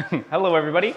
Hello everybody,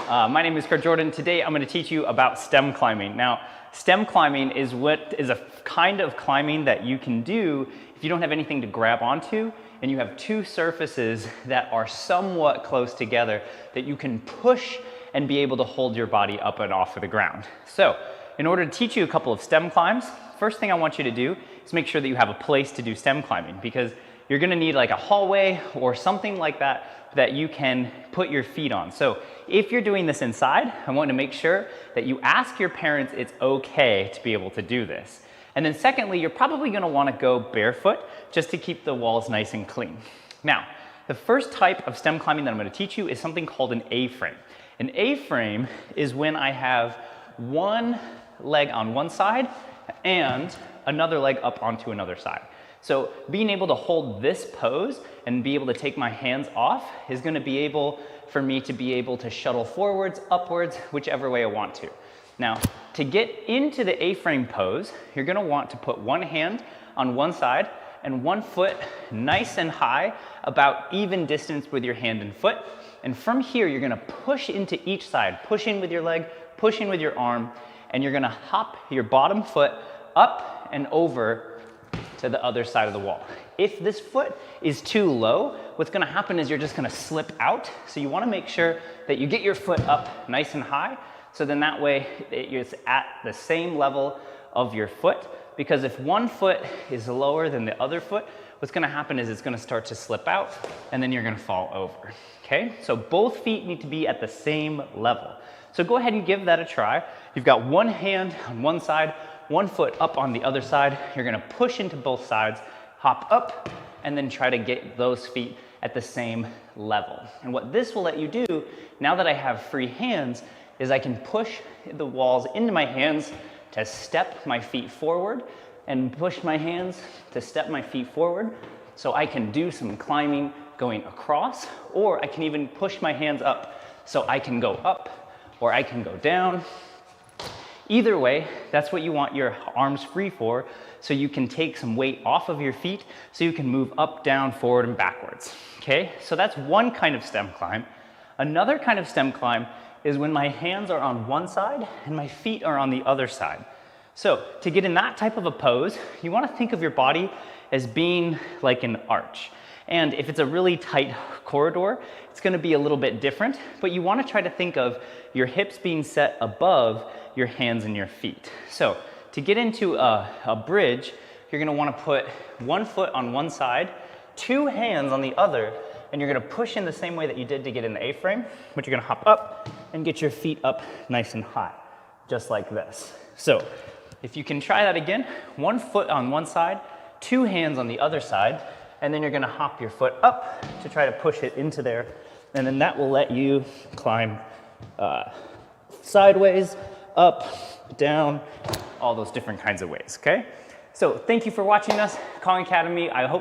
my name is Kurt Jordan. Today I'm going to teach you about stem climbing. Now, stem climbing is a kind of climbing that you can do if you don't have anything to grab onto and you have two surfaces that are somewhat close together that you can push and be able to hold your body up and off of the ground. So, in order to teach you a couple of stem climbs, first thing I want you to do is make sure that you have a place to do stem climbing, because you're going to need like a hallway or something like that that you can put your feet on. So if you're doing this inside, I want to make sure that you ask your parents it's okay to be able to do this. And then secondly, you're probably going to want to go barefoot just to keep the walls nice and clean. Now, the first type of stem climbing that I'm going to teach you is something called an A-frame. An A-frame is when I have one leg on one side and another leg up onto another side. So being able to hold this pose and be able to take my hands off is going to be able for me to be able to shuttle forwards, upwards, whichever way I want to. Now, to get into the A-frame pose, you're going to want to put one hand on one side and one foot nice and high, about even distance with your hand and foot. And from here, you're going to push into each side, push in with your leg, push in with your arm, and you're going to hop your bottom foot up and over to the other side of the wall. If this foot is too low, what's going to happen is you're just going to slip out. So you want to make sure that you get your foot up nice and high, so then that way it's at the same level of your foot. Because if one foot is lower than the other foot, what's going to happen is it's going to start to slip out and then you're going to fall over. Okay? So both feet need to be at the same level. So go ahead and give that a try. You've got one hand on one side, one foot up on the other side. You're going to push into both sides, hop up, and then try to get those feet at the same level. And what this will let you do, now that I have free hands, is I can push the walls into my hands to step my feet forward and push my hands to step my feet forward. So I can do some climbing going across, or I can even push my hands up so I can go up or I can go down. Either way, that's what you want your arms free for, so you can take some weight off of your feet so you can move up, down, forward, and backwards. Okay, so that's one kind of stem climb. Another kind of stem climb is when my hands are on one side and my feet are on the other side. So to get in that type of a pose, you want to think of your body as being like an arch. And if it's a really tight corridor, it's going to be a little bit different, but you want to try to think of your hips being set above your hands and your feet. So to get into a bridge, you're going to want to put one foot on one side, two hands on the other, and you're going to push in the same way that you did to get in the A-frame, but you're going to hop up and get your feet up nice and high, just like this. So if you can try that again, one foot on one side, two hands on the other side, and then you're going to hop your foot up to try to push it into there, and then that will let you climb sideways, up, down, all those different kinds of ways, okay? So thank you for watching us, Kong Academy. I hope to